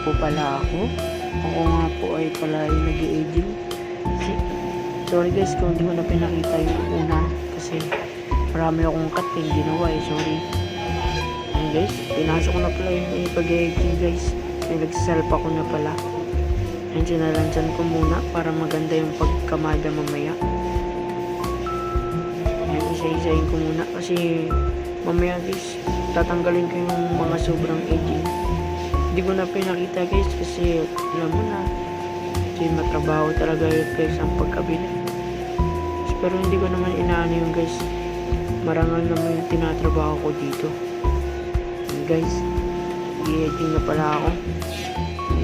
po pala ako. Ako nga po ay pala ay nag-i-aging. Sorry guys kung hindi ko na pinakita yung una. Kasi marami akong cut yung ginawa eh. Sorry. Ayan guys, pinasok ko na pala yung pag-i-aging guys. Pinagsasalpa ko na pala. Ayan, sinalansyan ko muna para maganda yung pagkamada mamaya. Ayan, isa-isahin ko muna. Kasi mamaya guys, tatanggalin ko yung mga sobrang aging. Hindi ko na pinakita guys kasi alam mo na kasi matrabaho talaga yun guys ang pagkabili. Pero hindi ko naman inaano yung guys, marangal naman yung tinatrabaho ko dito. And guys, i-editing na pala ako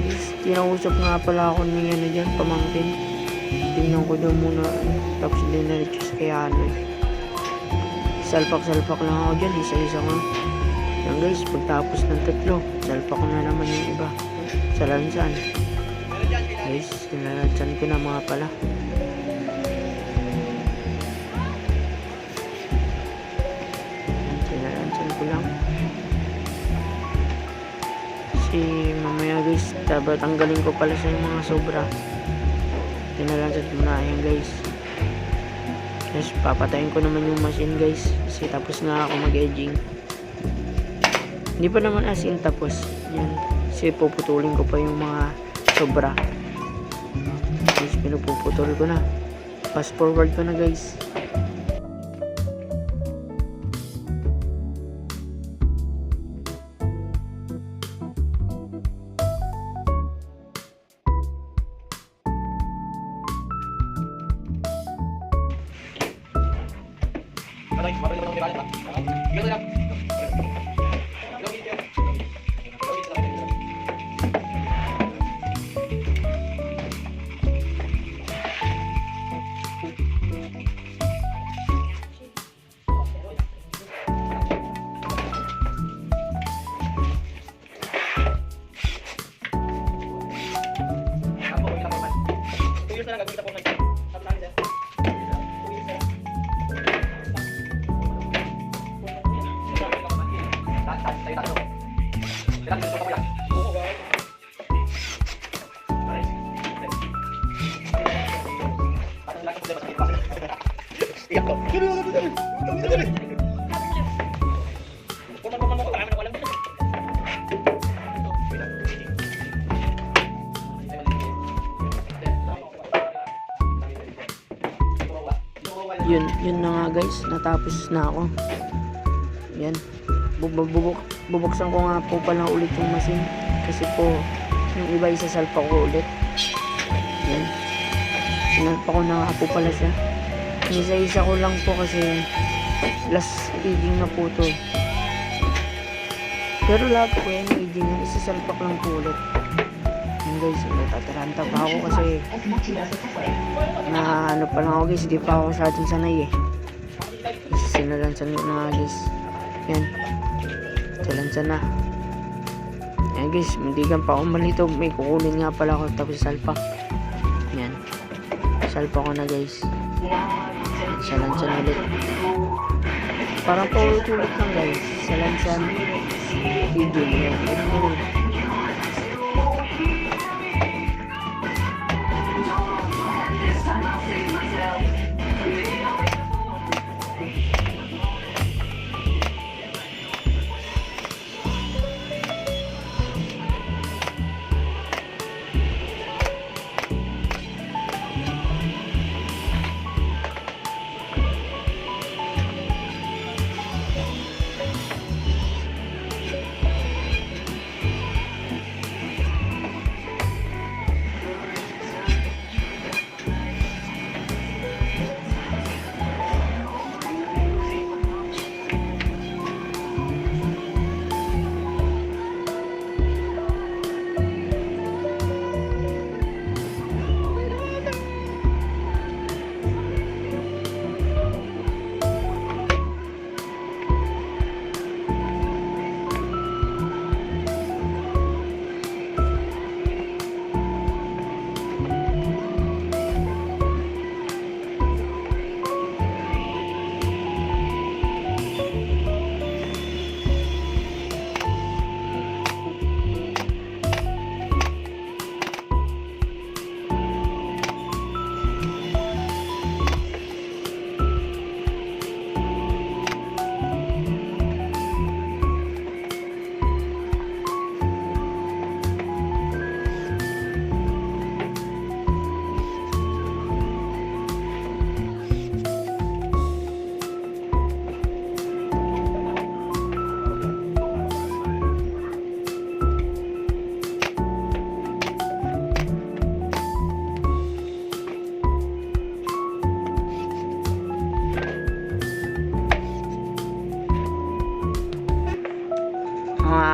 guys. Tinausap nga pala ako ng ano dyan, pamangkin. Tingnan ko daw muna tapos din na reduce kaya ano salpak-salpak lang ako dyan, isa-isa nga. Yan guys, pagtapos ng tatlo, salpa ko na naman yung iba sa lansan. Guys, sinalansan ko na mga pala. Yan, sinalansan ko lang. Kasi mamaya guys, tanggalin ko pala sa mga sobra. Sinalansan ko na yan guys. Guys, papatayin ko naman yung machine guys. Kasi tapos nga ako mag-edging. Hindi pa naman as in tapos. Yan. Kasi puputulin ko pa yung mga sobra. Guys, pinupuputol ko na. Fast forward ko na guys. Yun na nga guys, natapos na ako. Yan, bubuksan ko nga po pala ulit yung machine kasi po yung iba isasalpa ko ulit. Yan, sinalpa ko na nga po pala siya. Isa-isa ko lang po kasi last aging na po to. Pero lahat po yan aging yan, isasalpak lang po ulit. Yan guys, natataranta pa ako kasi na ano pa lang ako guys, hindi pa ako masyadong sanay eh. Sinalansan ko na nga guys. Yan, salansan na. Yan guys, hindi gan pa ako malito, may kukunin nga pala ako tapos salpa. Yan, salpa ko na guys. Salansan ulit. Parang paulit-ulit lang guys. Salansan, video yan.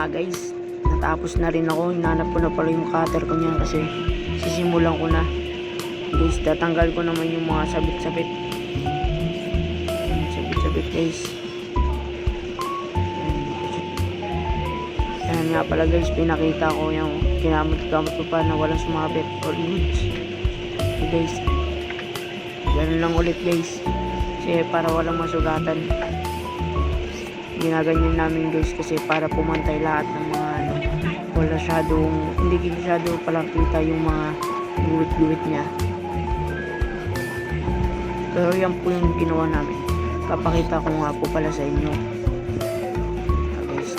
nga guys, natapos na rin ako. Hinanap ko na pala yung cutter ko niyan kasi sisimulan ko na. Guys, tatanggal ko naman yung mga sabit-sabit. Sabit-sabit guys. Ayan nga pala guys, pinakita ko yung kinamot-kamot ko pa na walang sumabit. All goods. Okay guys, ganun lang ulit guys. Kasi para walang masugatan. Ginaganyan namin guys kasi para pumantay lahat ng mga ano. Wala hindi masyado palang kita yung mga guwit-guwit niya. Pero yan po yung ginawa namin. Kapakita ko nga po pala sa inyo. Guys.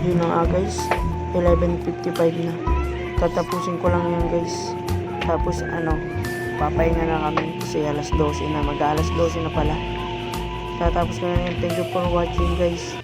Yun na nga guys, 11:55 na. Tatapusin ko lang yun guys. Tapos papahinga na kami kasi alas 12 na. Mag-alas 12 na pala. Tatapos ko na yun. Thank you for watching guys.